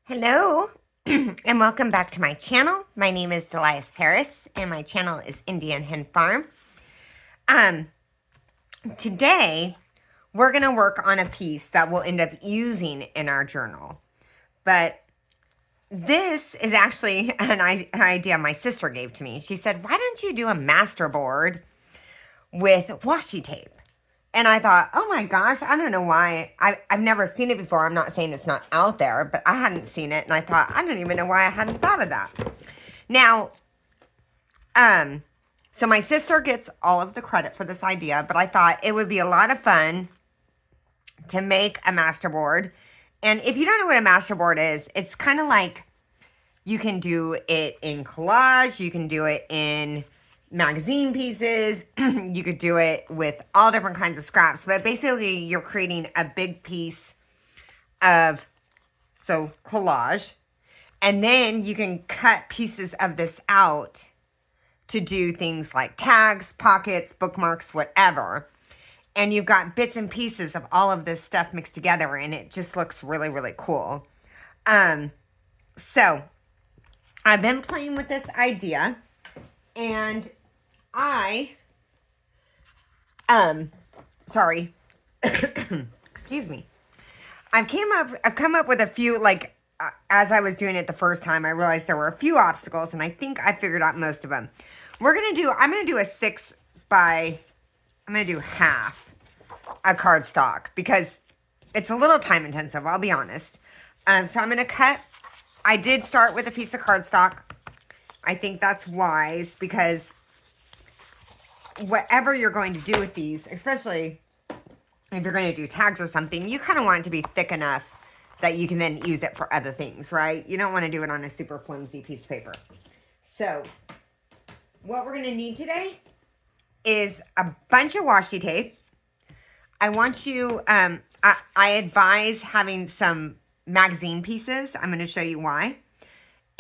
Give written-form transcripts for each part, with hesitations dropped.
Hello, and welcome back to my channel. My name is Delias Paris, and my channel is Indian Hen Farm. Today, we're going to work on a piece that we'll end up using in our journal. But this is actually an idea my sister gave to me. She said, why don't you do a masterboard with washi tape? And I thought, oh my gosh, I don't know why. I've never seen it before. I'm not saying it's not out there, but I hadn't seen it. And I thought, I don't even know why I hadn't thought of that. Now, so my sister gets all of the credit for this idea, but I thought it would be a lot of fun to make a masterboard. And if you don't know what a masterboard is, it's kind of like you can do it in collage, you can do it in magazine pieces, you could do it with all different kinds of scraps, but basically you're creating a big piece of, collage, and then you can cut pieces of this out to do things like tags, pockets, bookmarks, whatever, and you've got bits and pieces of all of this stuff mixed together, and it just looks really, really cool. So I've been playing with this idea, and sorry, excuse me. I've come up with a few, as I was doing it the first time, I realized there were a few obstacles, and I think I figured out most of them. I'm going to do I'm going to do half a cardstock, because it's a little time intensive, I'll be honest. So I'm going to cut, I did start with a piece of cardstock. I think that's wise, because whatever you're going to do with these, especially if you're going to do tags or something, you kind of want it to be thick enough that you can then use it for other things, right? You don't want to do it on a super flimsy piece of paper. So what we're going to need today is a bunch of washi tape. I want you, I advise having some magazine pieces. I'm going to show you why.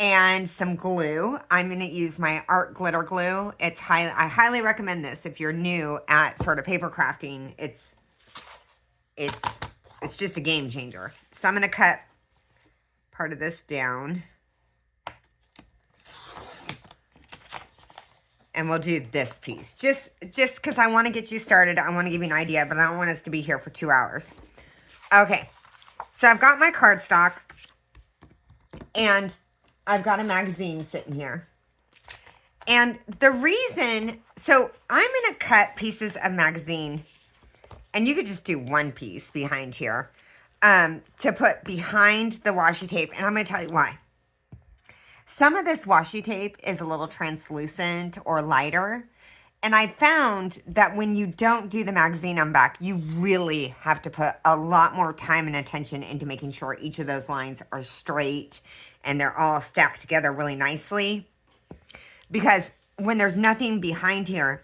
And some glue. I'm going to use my art glitter glue. I highly recommend this if you're new at sort of paper crafting. It's just a game changer. So I'm going to cut part of this down. And we'll do this piece. Just because I want to get you started. I want to give you an idea, but I don't want us to be here for 2 hours. Okay. So I've got my cardstock. And I've got a magazine sitting here. And the reason, so I'm going to cut pieces of magazine, and you could just do one piece behind here, to put behind the washi tape, and I'm going to tell you why. Some of this washi tape is a little translucent or lighter, and I found that when you don't do the magazine on back, you really have to put a lot more time and attention into making sure each of those lines are straight and they're all stacked together really nicely. Because when there's nothing behind here,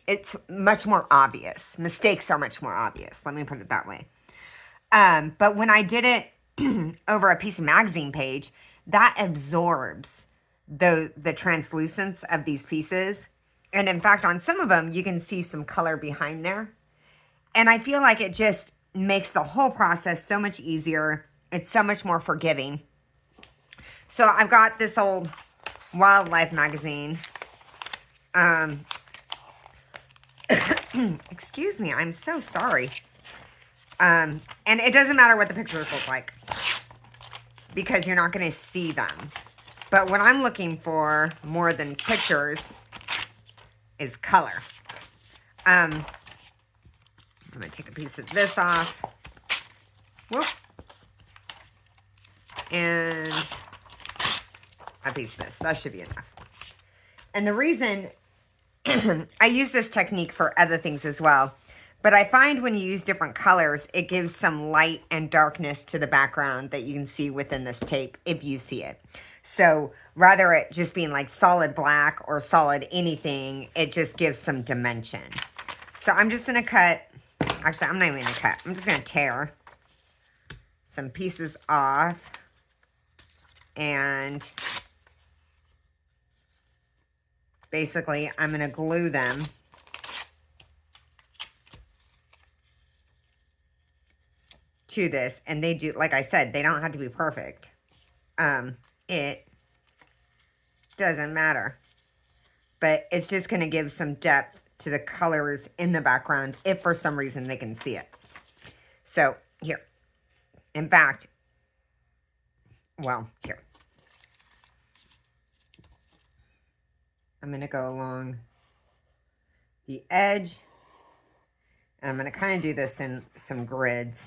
it's much more obvious. Mistakes are much more obvious. Let me put it that way. But when I did it over a piece of magazine page, that absorbs the translucence of these pieces. And in fact, on some of them, you can see some color behind there. And I feel like it just makes the whole process so much easier. It's so much more forgiving. So I've got this old wildlife magazine. Excuse me, I'm so sorry. And it doesn't matter what the pictures look like, because you're not going to see them. But what I'm looking for more than pictures is color. I'm going to take a piece of this off. Whoop. And a piece of this. That should be enough. And the reason I use this technique for other things as well, but I find when you use different colors, it gives some light and darkness to the background that you can see within this tape if you see it. So rather it just being like solid black or solid anything, it just gives some dimension. So I'm just going to cut, actually I'm not even going to cut, I'm just going to tear some pieces off. And basically, I'm going to glue them to this. And they do, like I said, they don't have to be perfect. it doesn't matter. But it's just going to give some depth to the colors in the background if for some reason they can see it. So, here. In fact, well, here. I'm going to go along the edge. And I'm going to kind of do this in some grids.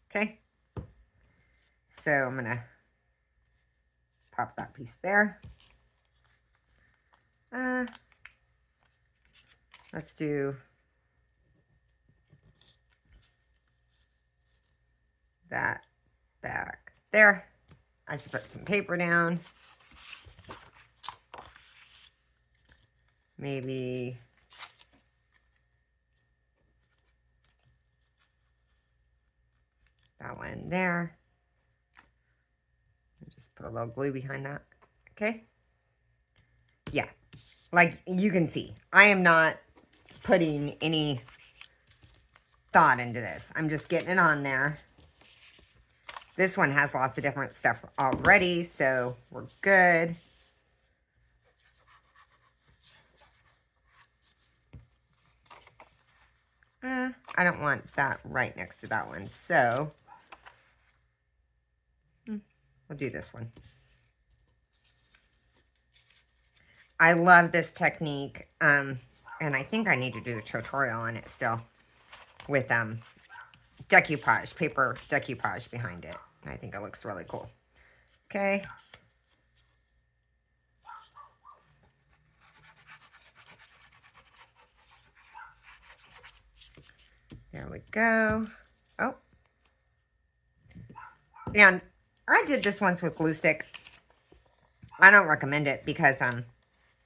Okay. So I'm going to pop that piece there. Let's do that back there. I should put some paper down. Maybe that one there. Just put a little glue behind that. Okay. Yeah. Like you can see, I am not putting any thought into this. I'm just getting it on there. This one has lots of different stuff already, so we're good. I don't want that right next to that one, so we'll do this one. I love this technique, and I think I need to do a tutorial on it still with decoupage, paper decoupage behind it. I think it looks really cool. Okay. There we go. Oh. And I did this once with glue stick. I don't recommend it because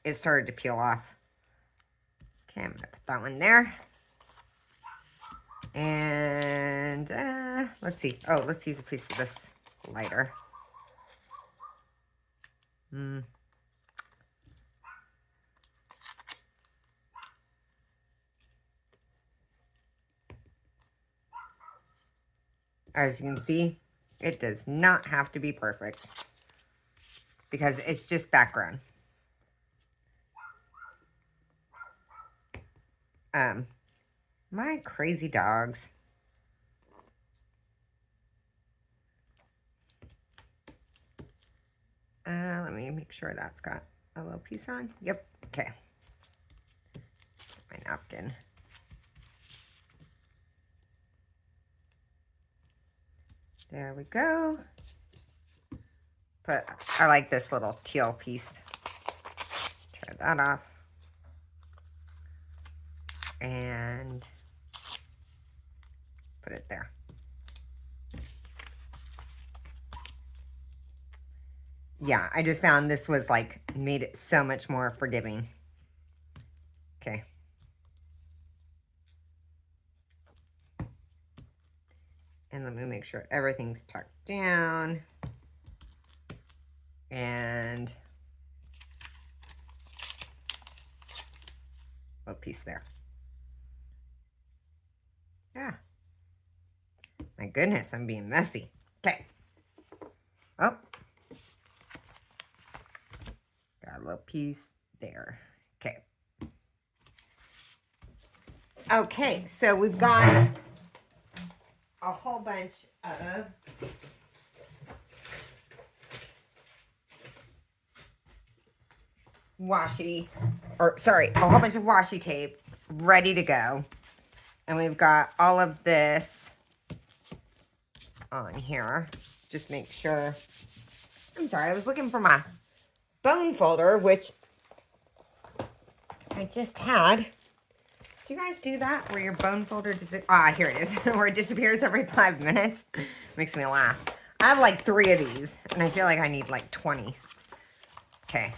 it started to peel off. Okay, I'm going to put that one there. And let's see. Oh, let's use a piece of this lighter. As you can see, it does not have to be perfect because it's just background. My crazy dogs. Let me make sure that's got a little piece on. Yep. Okay. My napkin. There we go. But I like this little teal piece. Tear that off. And put it there. Yeah, I just found this was like, made it so much more forgiving. Okay. And let me make sure everything's tucked down. And a piece there. Yeah. My goodness, I'm being messy. Okay. Oh. Got a little piece there. Okay. Okay, so we've got a whole bunch of a whole bunch of washi tape ready to go. And we've got all of this on here. Just make sure. I'm sorry, I was looking for my bone folder, which I just had. Do you guys do that where your bone folder here it is. Where it disappears every 5 minutes? Makes me laugh. I have like 3 of these, and I feel like I need like 20. Okay.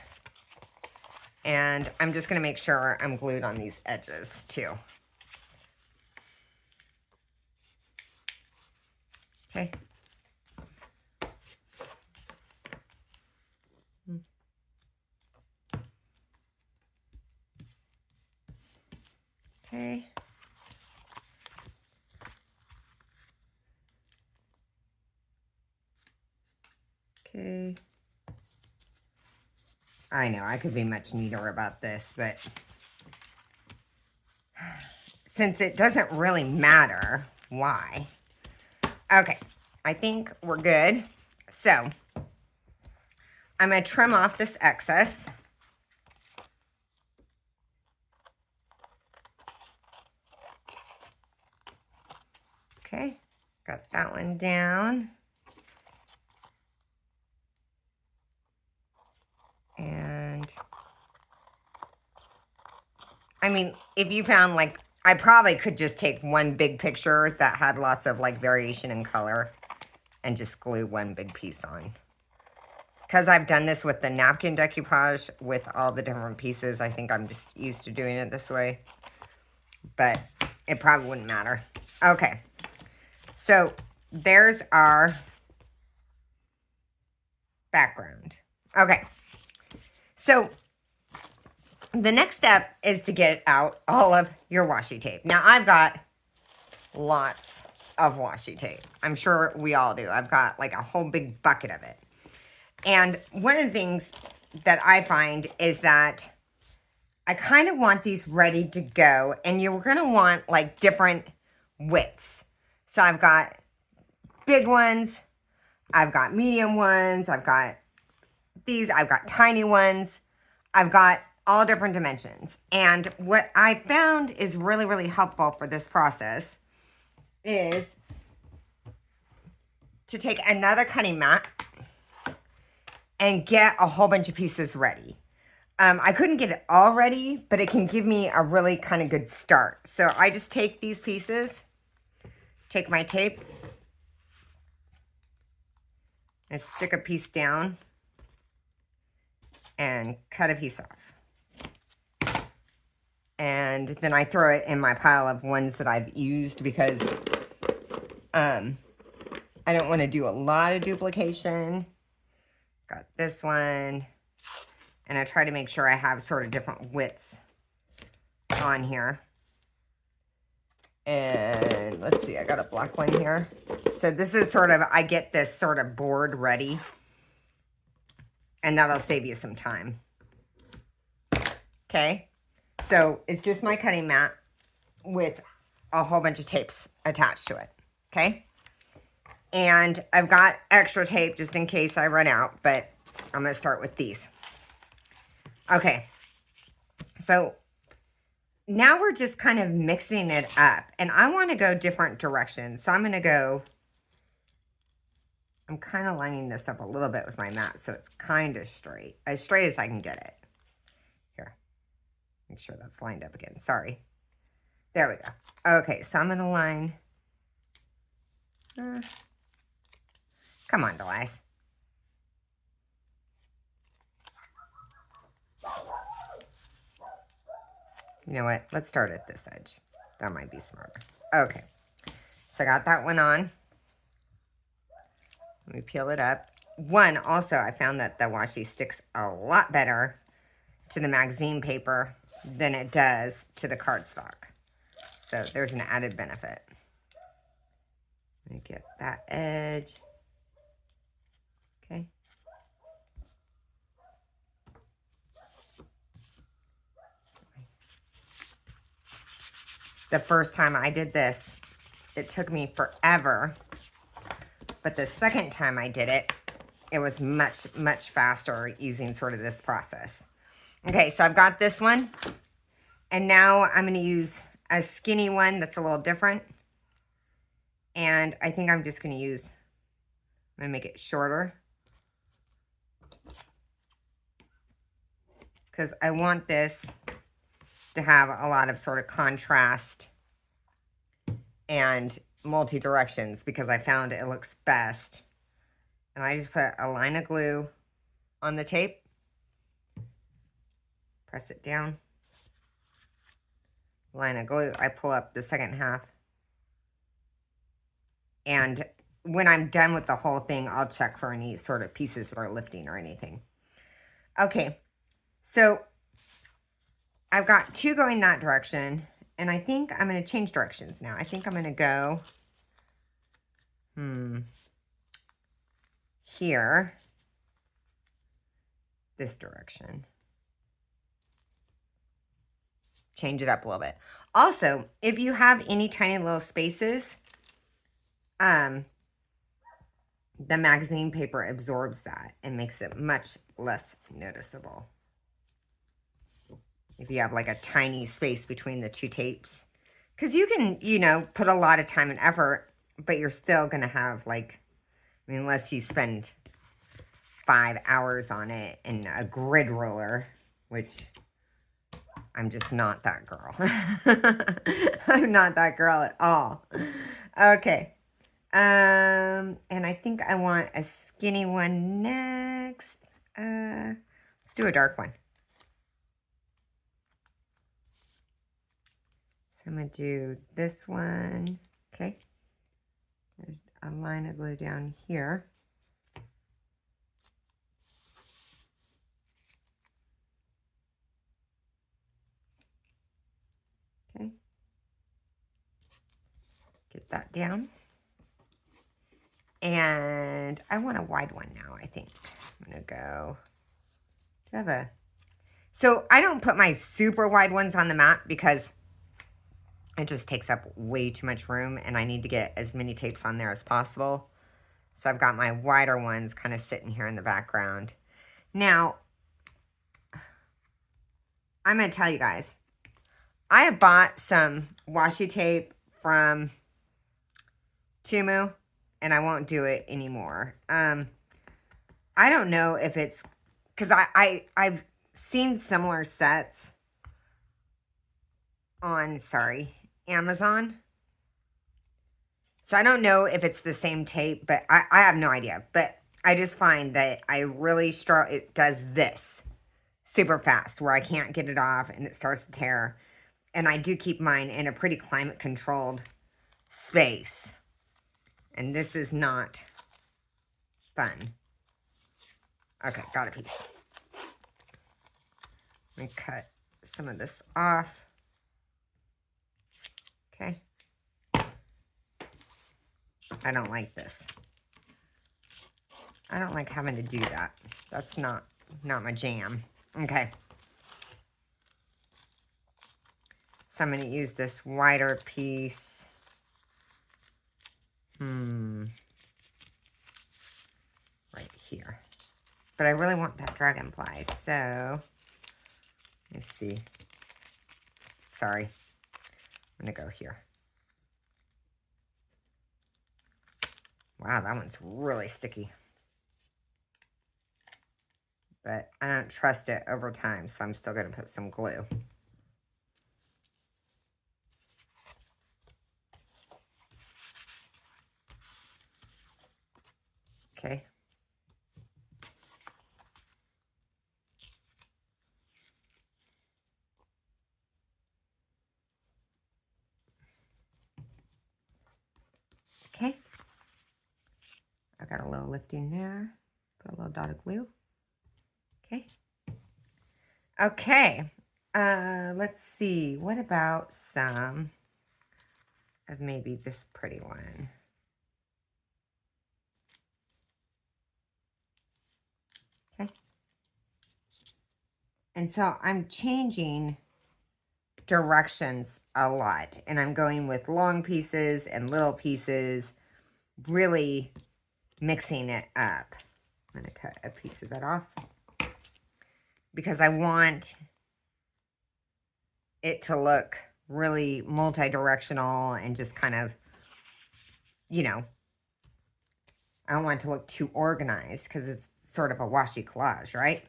And I'm just going to make sure I'm glued on these edges too. Okay. Okay. Okay. I know, I could be much neater about this, but since it doesn't really matter, why? Okay, I think we're good. So, I'm going to trim off this excess. Okay, got that one down. And, I mean, if you found, like, I probably could just take one big picture that had lots of, like, variation in color and just glue one big piece on. Because I've done this with the napkin decoupage with all the different pieces, I think I'm just used to doing it this way. But it probably wouldn't matter. Okay. So, there's our background. Okay. So, the next step is to get out all of your washi tape. Now, I've got lots of washi tape. I'm sure we all do. I've got like a whole big bucket of it. And one of the things that I find is that I kind of want these ready to go. And you're going to want like different widths. So I've got big ones. I've got medium ones. I've got these. I've got tiny ones. I've got all different dimensions. And what I found is really, really helpful for this process is to take another cutting mat and get a whole bunch of pieces ready. I couldn't get it all ready, but it can give me a really kind of good start. So I just take these pieces, take my tape, and stick a piece down and cut a piece off. And then I throw it in my pile of ones that I've used because I don't want to do a lot of duplication. Got this one. And I try to make sure I have sort of different widths on here. And let's see, I got a black one here. So this is sort of, I get this sort of board ready. And that'll save you some time. Okay. So it's just my cutting mat with a whole bunch of tapes attached to it. Okay. And I've got extra tape just in case I run out, but I'm going to start with these. Okay. So now we're just kind of mixing it up, and I want to go different directions. So I'm going to go, I'm kind of lining this up a little bit with my mat so it's kind of straight as I can get it. Here, make sure that's lined up again. Sorry. There we go. Okay, so I'm going to line. Come on, Delise. You know what? Let's start at this edge. That might be smarter. Okay. So I got that one on. Let me peel it up. One, also, I found that the washi sticks a lot better to the magazine paper than it does to the cardstock. So there's an added benefit. Let me get that edge. Okay. The first time I did this, it took me forever. But the second time I did it, it was much, much faster using sort of this process. Okay, so I've got this one. And now I'm going to use a skinny one that's a little different. And I think I'm just going to use, I'm going to make it shorter. Because I want this to have a lot of sort of contrast and multi-directions because I found it looks best. And I just put a line of glue on the tape. Press it down. Line of glue. I pull up the second half. And when I'm done with the whole thing, I'll check for any sort of pieces that are lifting or anything. Okay. So I've got two going that direction, and I think I'm going to change directions now. I think I'm going to go here this direction. Change it up a little bit. Also, if you have any tiny little spaces, the magazine paper absorbs that and makes it much less noticeable. If you have like a tiny space between the two tapes. Because you can, you know, put a lot of time and effort, but you're still going to have like, I mean, unless you spend 5 hours on it in a grid roller, which I'm just not that girl. I'm not that girl at all. Okay. And I think I want a skinny one next. Let's do a dark one. So I'm going to do this one. Okay. There's a line of glue down here. Okay. Get that down. And I want a wide one now, I think. I'm going to go. Do I have a... So I don't put my super wide ones on the mat because it just takes up way too much room and I need to get as many tapes on there as possible. So I've got my wider ones kind of sitting here in the background. Now, I'm going to tell you guys, I have bought some washi tape from Tumu and I won't do it anymore. I don't know if it's, because I've seen similar sets on, Amazon. So I don't know if it's the same tape, but I have no idea. But I just find that I really struggle. It does this super fast where I can't get it off and it starts to tear. And I do keep mine in a pretty climate controlled space. And this is not fun. Okay, got a piece. Let me cut some of this off. Okay. I don't like this. I don't like having to do that. That's not my jam. Okay. So I'm going to use this wider piece. Right here. But I really want that dragonfly, so let's see. Sorry. I'm going to go here. Wow, that one's really sticky. But I don't trust it over time, so I'm still going to put some glue. Okay. Okay. I got a little lifting there. Put a little dot of glue. Okay. Okay. Let's see. What about some of maybe this pretty one? Okay. And so I'm changing directions a lot. And I'm going with long pieces and little pieces. Really mixing it up. I'm going to cut a piece of that off. Because I want it to look really multi-directional and just kind of, you know, I don't want it to look too organized because it's sort of a washi collage, right?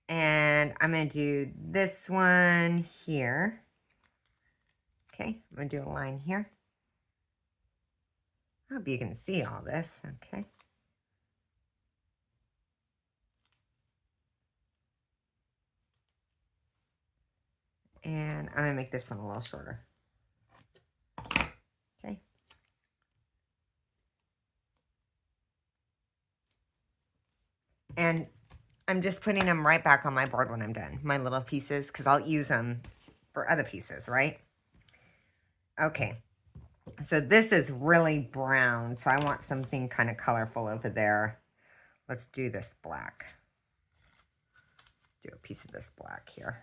And I'm going to do this one here. Okay, I'm going to do a line here. I hope you can see all this, okay? And I'm going to make this one a little shorter. Okay. And I'm just putting them right back on my board when I'm done. My little pieces, because I'll use them for other pieces, right? Okay. So this is really brown, so I want something kind of colorful over there. Let's do this black. do a piece of this black here.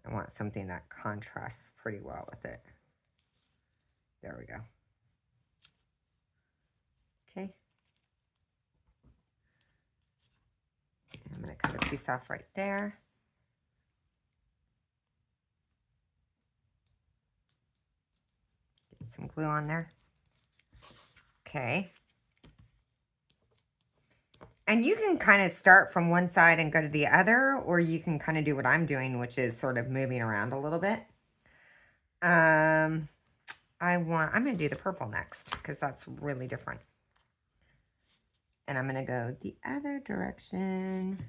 I want something that contrasts pretty well with it. There we go. Okay. I'm going to cut a piece off right there. Get some glue on there. Okay. And you can kind of start from one side and go to the other, or you can kind of do what I'm doing, which is sort of moving around a little bit. I'm going to do the purple next because that's really different. And I'm going to go the other direction.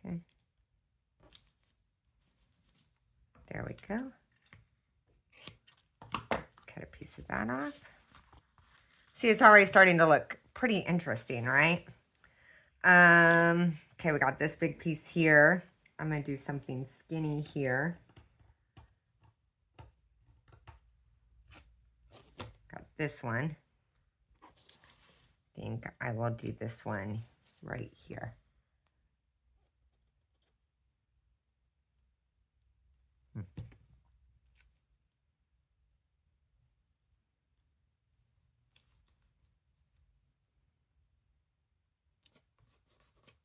Okay. There we go. Cut a piece of that off. See, it's already starting to look pretty interesting, right? Okay, we got this big piece here. I'm going to do something skinny here. Got this one. I think I will do this one right here.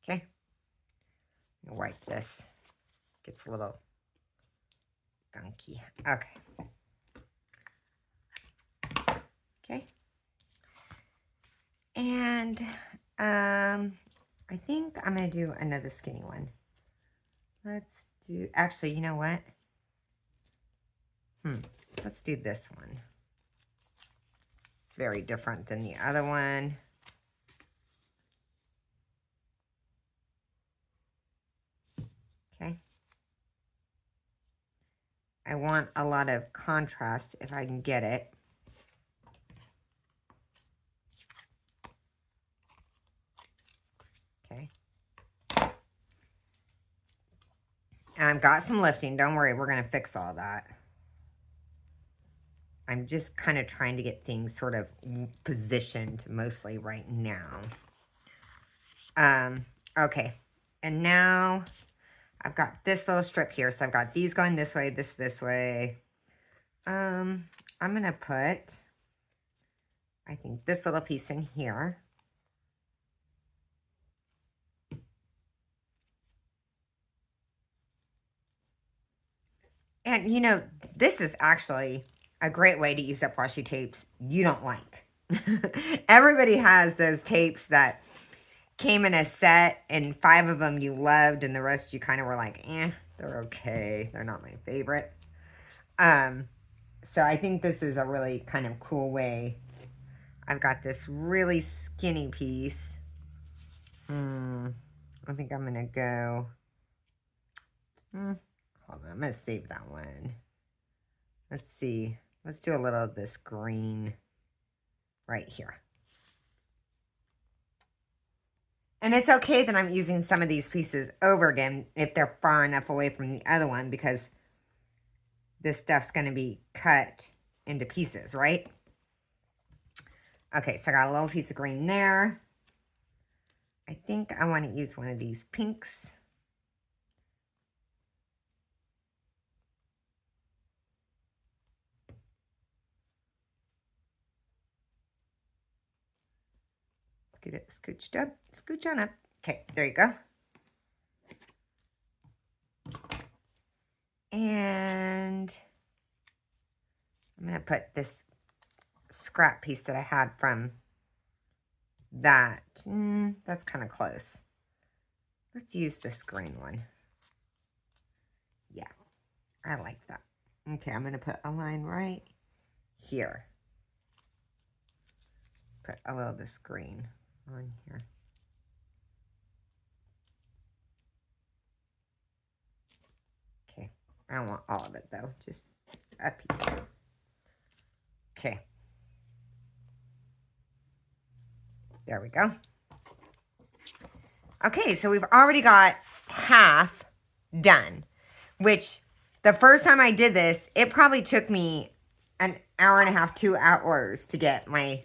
Okay. Wipe this. Gets a little gunky. Okay. Okay. And I think I'm going to do another skinny one. Let's do, actually, you know what? Let's do this one. It's very different than the other one. Okay. I want a lot of contrast if I can get it. Okay. And I've got some lifting. Don't worry, we're going to fix all that. I'm just kind of trying to get things sort of positioned mostly right now. Okay. And now I've got this little strip here. So I've got these going this way, this way. I'm going to put, I think, this little piece in here. And, you know, this is actually a great way to use up washi tapes you don't like. Everybody has those tapes that came in a set and 5 of them you loved and the rest you kind of were like, they're okay. They're not my favorite. So I think this is a really kind of cool way. I've got this really skinny piece. I think I'm going to go. Hold on. I'm going to save that one. Let's see. Let's do a little of this green right here. And it's okay that I'm using some of these pieces over again if they're far enough away from the other one, because this stuff's going to be cut into pieces, right? Okay, so I got a little piece of green there. I think I want to use one of these pinks. Scoot it, scooched up, scooch on up. Okay, there you go. And I'm going to put this scrap piece that I had from that. That's kind of close. Let's use this green one. Yeah, I like that. Okay, I'm going to put a line right here. Put a little of this green on here. Okay, I don't want all of it though, just a piece. Okay. There we go. Okay, so we've already got half done, which the first time I did this, it probably took me an hour and a half, 2 hours to get my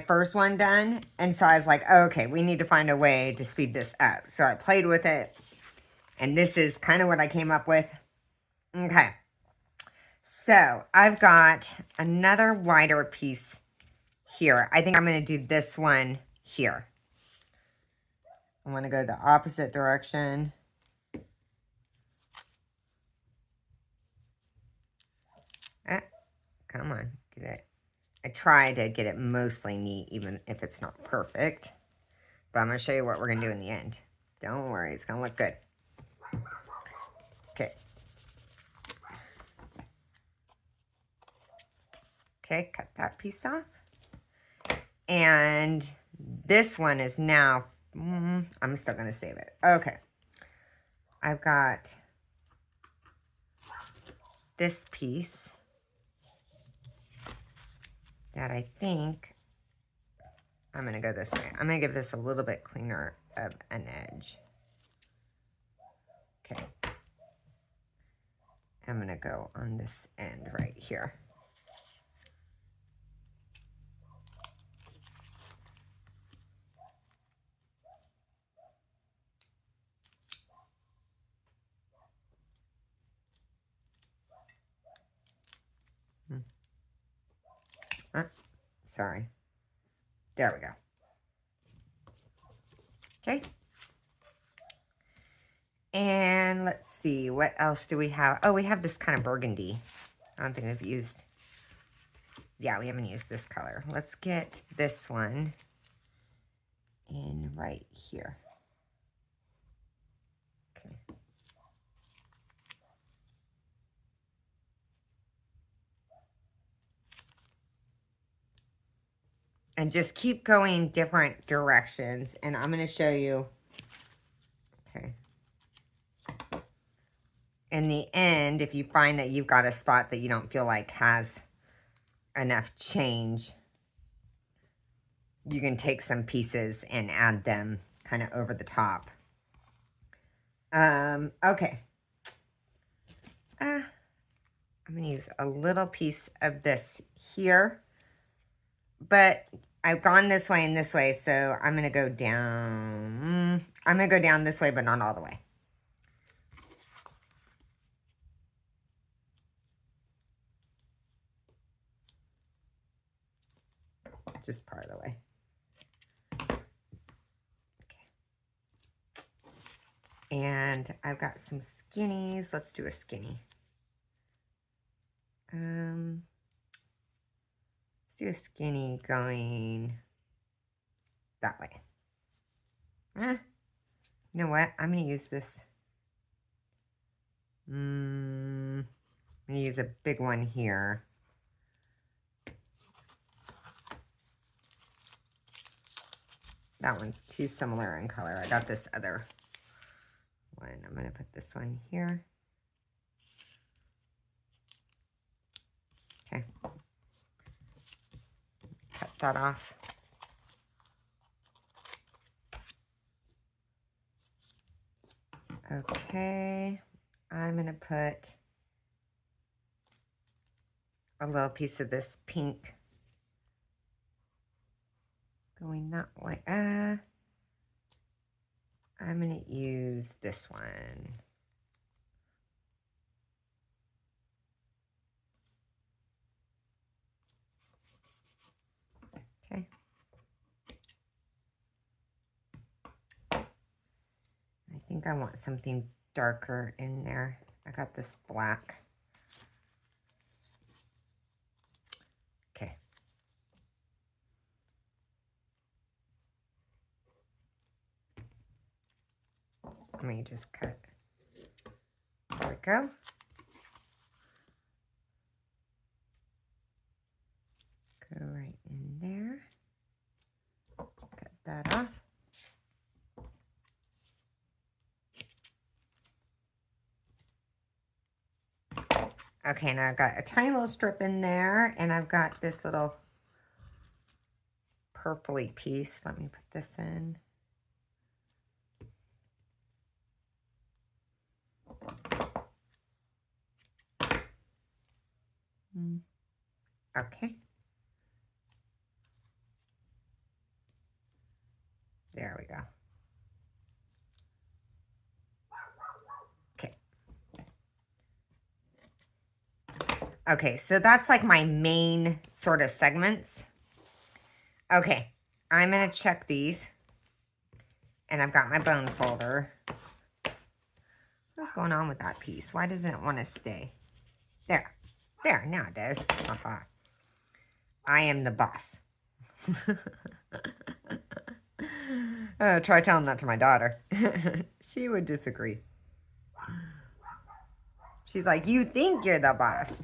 first one done. And so I was like, okay, we need to find a way to speed this up. So I played with it, and this is kind of what I came up with. Okay. So I've got another wider piece here. I think I'm going to do this one here. I want to go the opposite direction. Come on, get it. I try to get it mostly neat, even if it's not perfect. But I'm going to show you what we're going to do in the end. Don't worry, it's going to look good. Okay. Okay, cut that piece off. And this one is now, I'm still going to save it. Okay. I've got this piece that I think I'm going to go this way. I'm going to give this a little bit cleaner of an edge. Okay. I'm going to go on this end right here. Sorry. There we go. Okay. And let's see, what else do we have? Oh, we have this kind of burgundy. I don't think we've used. Yeah, we haven't used this color. Let's get this one in right here. Okay. And just keep going different directions. And I'm going to show you. Okay. In the end, if you find that you've got a spot that you don't feel like has enough change, you can take some pieces and add them kind of over the top. Okay. I'm going to use a little piece of this here. But I've gone this way and this way, so I'm going to go down. I'm going to go down this way, but not all the way. Just part of the way. Okay. And I've got some skinnies. Let's do a skinny. Let's do a skinny going that way. You know what? I'm going to use this. I'm going to use a big one here. That one's too similar in color. I got this other one. I'm going to put this one here. Okay. Cut that off. Okay. I'm going to put a little piece of this pink going that way. I'm going to use this one. Okay. I think I want something darker in there. I got this black. Okay. Let me just cut. There we go. Go right in there. Cut that off. Okay, now I've got a tiny little strip in there, and I've got this little purpley piece. Let me put this in. Okay. There we go. Okay. Okay, so that's like my main sort of segments. Okay, I'm going to check these. And I've got my bone folder. What's going on with that piece? Why doesn't it want to stay? There. There, now it does. Aha. I am the boss. Try telling that to my daughter. She would disagree. She's like, you think you're the boss.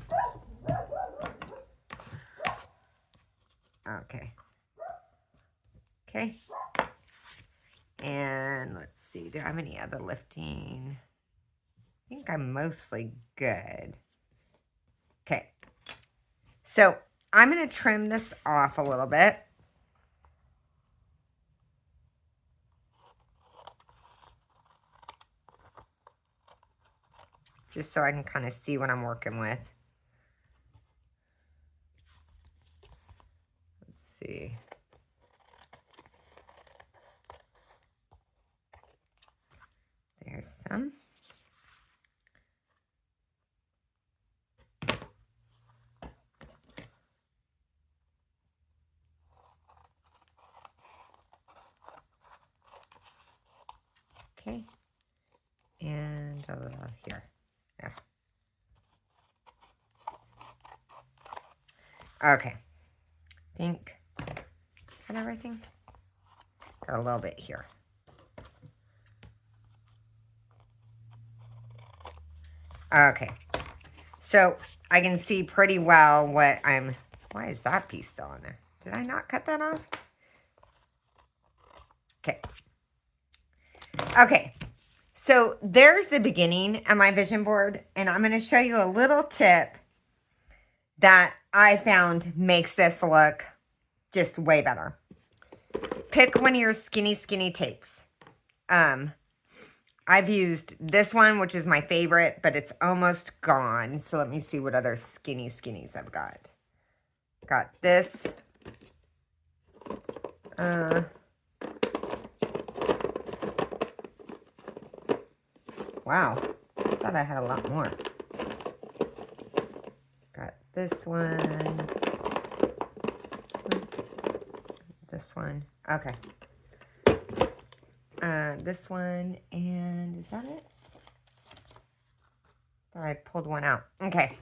Okay. Okay. And let's see, do I have any other lifting? I think I'm mostly good. Okay. So I'm going to trim this off a little bit. Just so I can kind of see what I'm working with. Let's see. There's some. Okay. And a little here. Yeah. Okay. I think, is that everything? Got a little bit here. Okay. So I can see pretty well what I'm, why is that piece still in there? Did I not cut that off? Okay. Okay. So there's the beginning of my vision board, and I'm going to show you a little tip that I found makes this look just way better. Pick one of your skinny tapes. I've used this one, which is my favorite, but it's almost gone. So let me see what other skinnies I've got. Got this. Wow. I thought I had a lot more. Got this one. This one. Okay. This one, and is that it? Thought I pulled one out. Okay.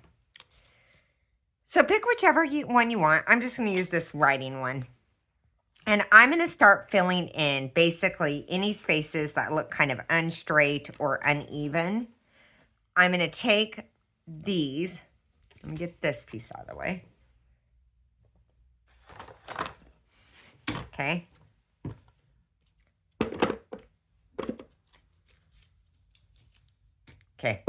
So pick whichever one you want. I'm just going to use this writing one. And I'm going to start filling in basically any spaces that look kind of unstraight or uneven. I'm going to take these. Let me get this piece out of the way. Okay. Okay.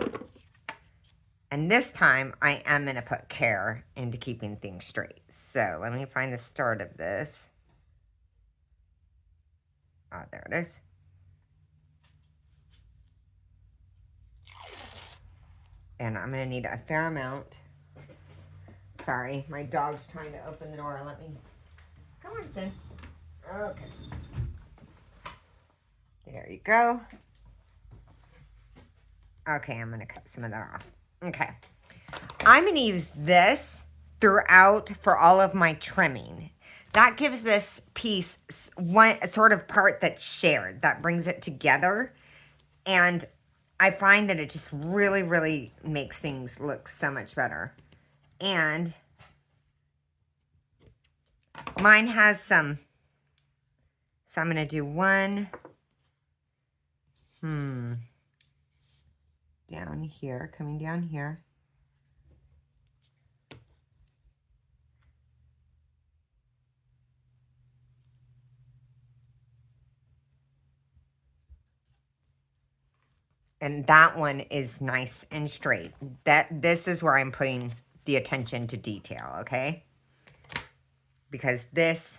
And this time, I am going to put care into keeping things straight. So, let me find the start of this. Oh, there it is. And I'm going to need a fair amount. Sorry, my dog's trying to open the door. Let me... Come on, Sin. Okay. There you go. Okay, I'm going to cut some of that off. Okay. I'm going to use this throughout for all of my trimming. That gives this piece one sort of part that's shared. That brings it together. And I find that it just really, really makes things look so much better. And mine has some... So I'm going to do one... down here, coming down here. And that one is nice and straight. This is where I'm putting the attention to detail, okay? Because this,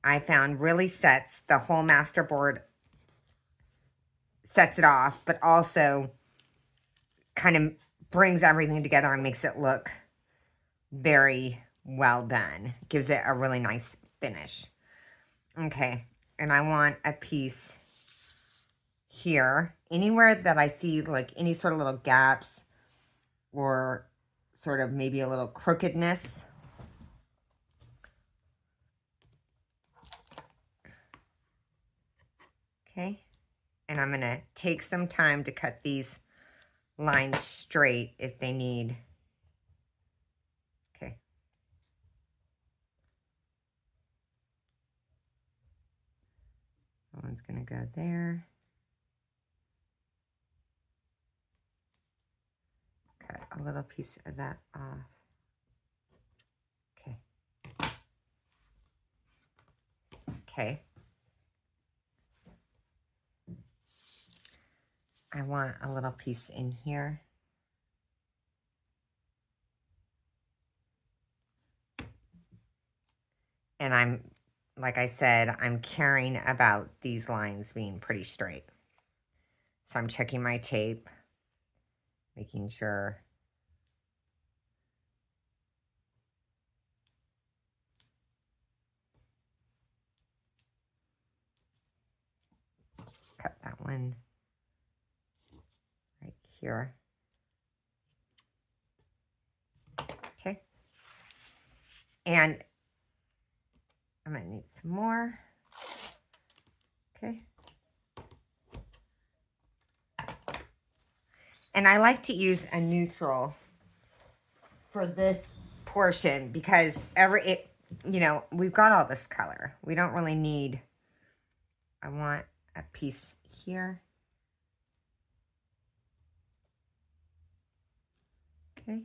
I found, really sets the whole masterboard, sets it off, but also kind of brings everything together and makes it look very well done. Gives it a really nice finish. Okay, and I want a piece here. Anywhere that I see like any sort of little gaps or sort of maybe a little crookedness. Okay, and I'm going to take some time to cut these lines straight if they need. Okay. That one's going to go there. Cut a little piece of that off. Okay. Okay. I want a little piece in here. And I'm, like I said, I'm caring about these lines being pretty straight. So I'm checking my tape, making sure. Cut that one right here. Okay. And I'm going to need some more. Okay. And I like to use a neutral for this portion because you know, we've got all this color. We don't really need, I want a piece here. Okay.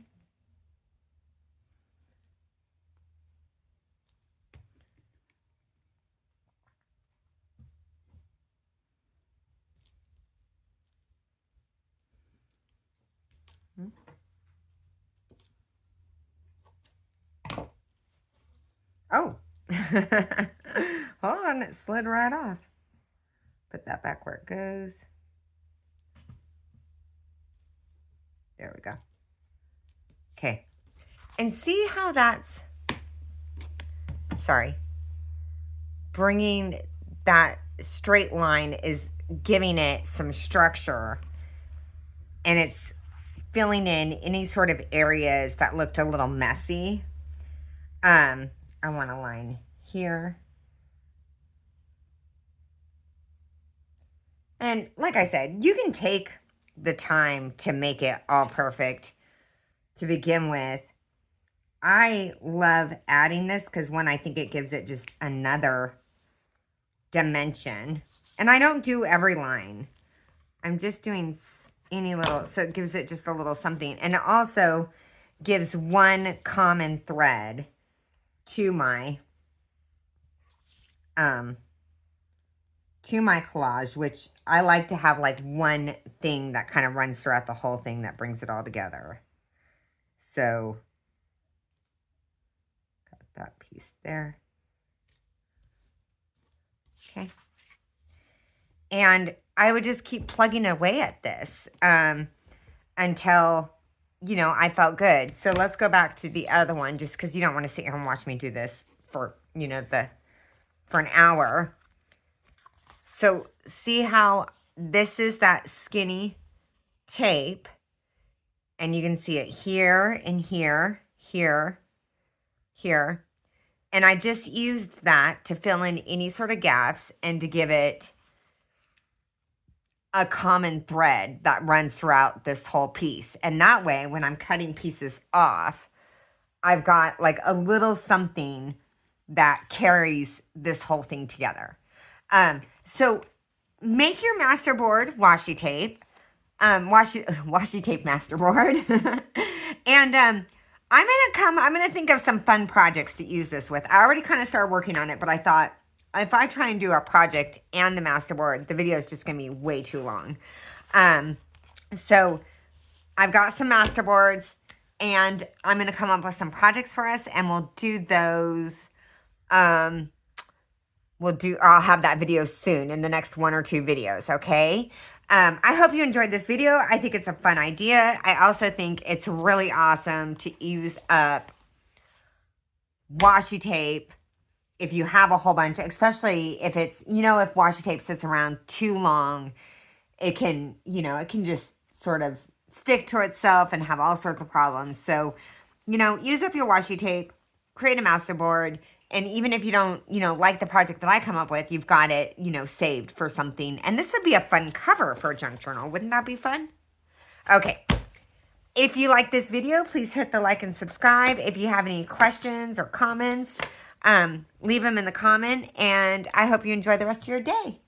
Oh, hold on, it slid right off. Put that back where it goes. There we go. Okay, and see how that's, sorry, bringing that straight line is giving it some structure, and it's filling in any sort of areas that looked a little messy. I want a line here. And like I said, you can take the time to make it all perfect to begin with. I love adding this because one, I think it gives it just another dimension. And I don't do every line. I'm just doing any little, so it gives it just a little something. And it also gives one common thread to my collage, which I like to have like one thing that kind of runs throughout the whole thing that brings it all together. So got that piece there. Okay. And I would just keep plugging away at this until, you know, I felt good. So let's go back to the other one just because you don't want to sit here and watch me do this for, you know, for an hour. So see how this is that skinny tape, and you can see it here and here, here, here. And I just used that to fill in any sort of gaps and to give it a common thread that runs throughout this whole piece. And that way, when I'm cutting pieces off, I've got like a little something that carries this whole thing together. So make your masterboard washi tape, washi tape masterboard. And I'm gonna think of some fun projects to use this with. I already kind of started working on it, but I thought if I try and do a project and the masterboard, the video is just gonna be way too long. So I've got some masterboards, and I'm gonna come up with some projects for us, and we'll do those. I'll have that video soon in the next 1 or 2 videos, okay? I hope you enjoyed this video. I think it's a fun idea. I also think it's really awesome to use up washi tape, if you have a whole bunch, especially if it's, you know, if washi tape sits around too long, it can, you know, it can just sort of stick to itself and have all sorts of problems. So, you know, use up your washi tape, create a master board, and even if you don't, you know, like the project that I come up with, you've got it, you know, saved for something. And this would be a fun cover for a junk journal. Wouldn't that be fun? Okay. If you like this video, please hit the like and subscribe. If you have any questions or comments, leave them in the comment. And I hope you enjoy the rest of your day.